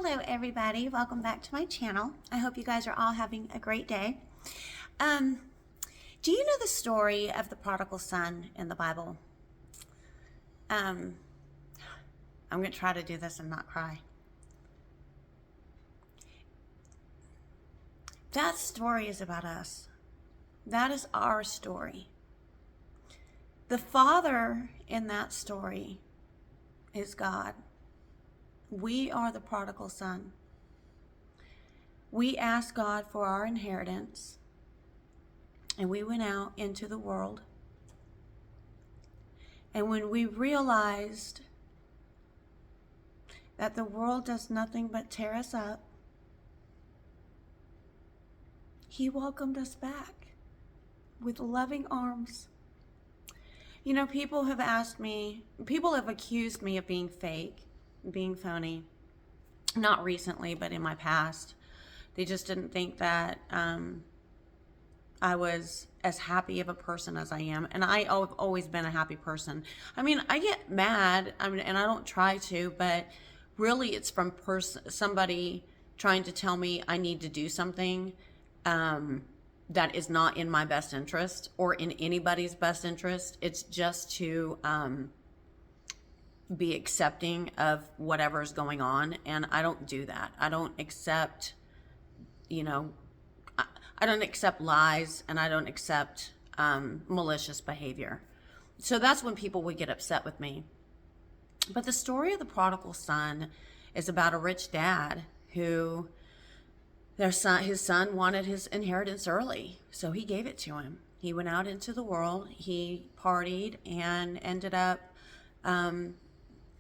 Hello everybody, welcome back to my channel. I hope you guys are all having a great day. Do you know the story of the prodigal son in the Bible? I'm going to try to do this and not cry. That story is about us. That is our story. The father in that story is God. We are the prodigal son. We asked God for our inheritance, and we went out into the world. And when we realized that the world does nothing but tear us up, He welcomed us back with loving arms. You know, people have accused me of being fake, being phony. Not recently, but in my past. They just didn't think that I was as happy of a person as I am. And I've always been a happy person. I mean, I get mad, and I don't try to, but really it's from somebody trying to tell me I need to do something that is not in my best interest or in anybody's best interest. It's just to be accepting of whatever's going on, and I don't do that. I don't accept, I don't accept lies, and I don't accept malicious behavior. So that's when people would get upset with me. But the story of the prodigal son is about a rich dad who his son wanted his inheritance early, so he gave it to him. He went out into the world, he partied, and ended up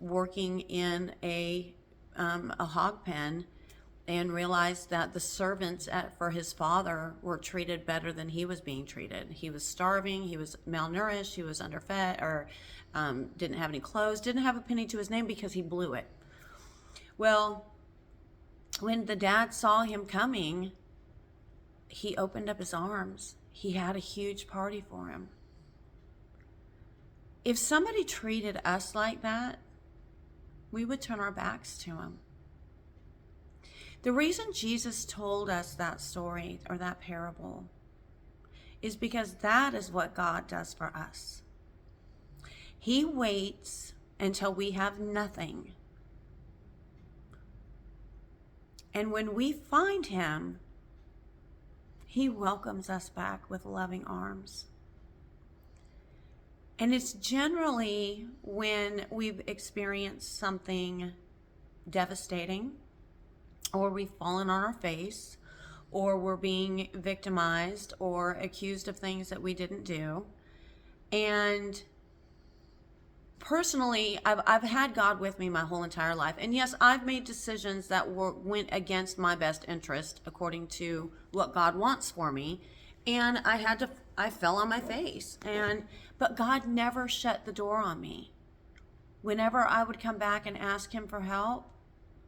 working in a hog pen, and realized that the servants for his father were treated better than he was being treated. He was starving, he was malnourished, he was underfed, or didn't have any clothes, didn't have a penny to his name because he blew it. Well, when the dad saw him coming, he opened up his arms. He had a huge party for him. If somebody treated us like that, we would turn our backs to him. The reason Jesus told us that story or that parable is because that is what God does for us. He waits until we have nothing. And when we find Him, He welcomes us back with loving arms. And it's generally when we've experienced something devastating, or we've fallen on our face, or we're being victimized or accused of things that we didn't do. And personally, I've had God with me my whole entire life. And yes, I've made decisions that went against my best interest according to what God wants for me. And I fell on my face. But God never shut the door on me. Whenever I would come back and ask Him for help,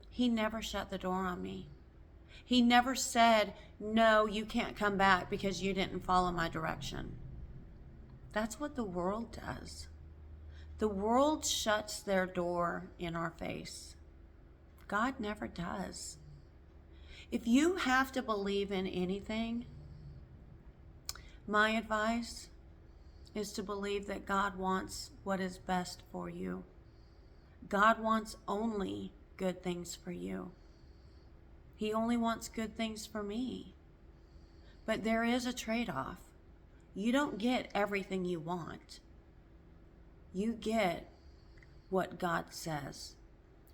He never shut the door on me. He never said, no, you can't come back because you didn't follow my direction. That's what the world does. The world shuts their door in our face. God never does. If you have to believe in anything, my advice is to believe that God wants what is best for you. God wants only good things for you. He only wants good things for me. But there is a trade-off. You don't get everything you want. You get what God says.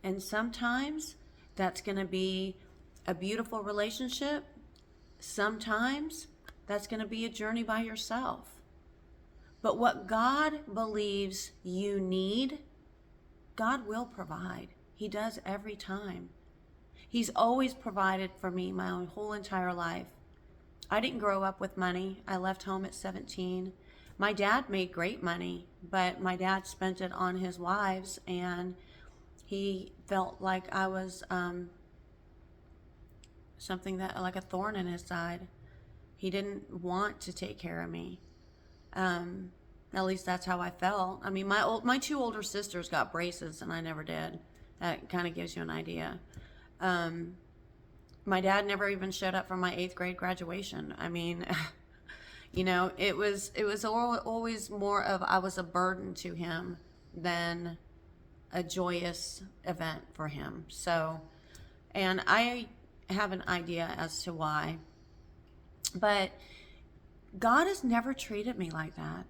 And sometimes that's going to be a beautiful relationship. Sometimes that's going to be a journey by yourself. But what God believes you need, God will provide. He does every time. He's always provided for me my whole entire life. I didn't grow up with money. I left home at 17. My dad made great money, but my dad spent it on his wives, and he felt like I was something that, like a thorn in his side. He didn't want to take care of me. At least that's how I felt. I mean, my two older sisters got braces, and I never did. That kind of gives you an idea. My dad never even showed up for my 8th grade graduation. I mean, you know, it was always more of I was a burden to him than a joyous event for him. So, and I have an idea as to why. But God has never treated me like that.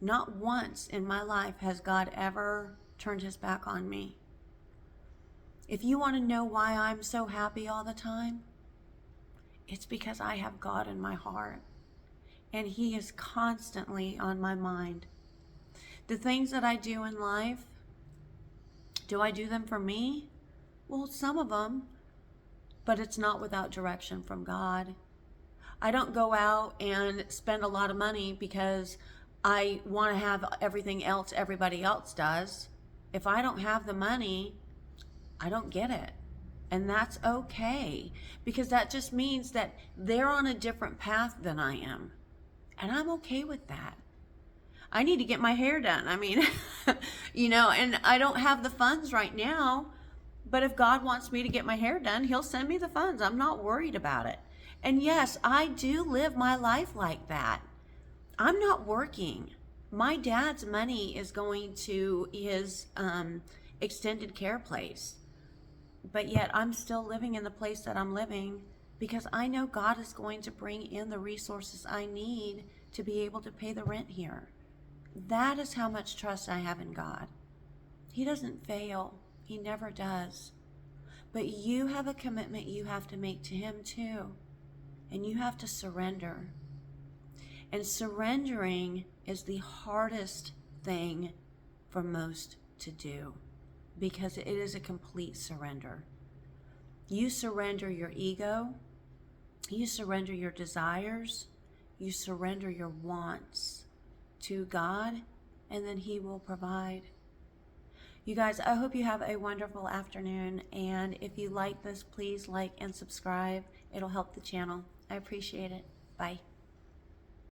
Not once in my life has God ever turned his back on me. If you want to know why I'm so happy all the time, it's because I have God in my heart, and he is constantly on my mind. The things that I do in life, do I do them for me? Well, some of them, but it's not without direction from God. I don't go out and spend a lot of money because I want to have everything else everybody else does. If I don't have the money, I don't get it. And that's okay, because that just means that they're on a different path than I am. And I'm okay with that. I need to get my hair done. I mean, you know, and I don't have the funds right now. But if God wants me to get my hair done, he'll send me the funds. I'm not worried about it. And yes, I do live my life like that. I'm not working. My dad's money is going to his extended care place. But yet I'm still living in the place that I'm living because I know God is going to bring in the resources I need to be able to pay the rent here. That is how much trust I have in God. He doesn't fail. He never does. But you have a commitment you have to make to him too. And you have to surrender. And surrendering is the hardest thing for most to do, because it is a complete surrender. You surrender your ego, you surrender your desires, you surrender your wants to God, and then he will provide. You guys, I hope you have a wonderful afternoon, and if you like this, please like and subscribe. It'll help the channel. I appreciate it. Bye.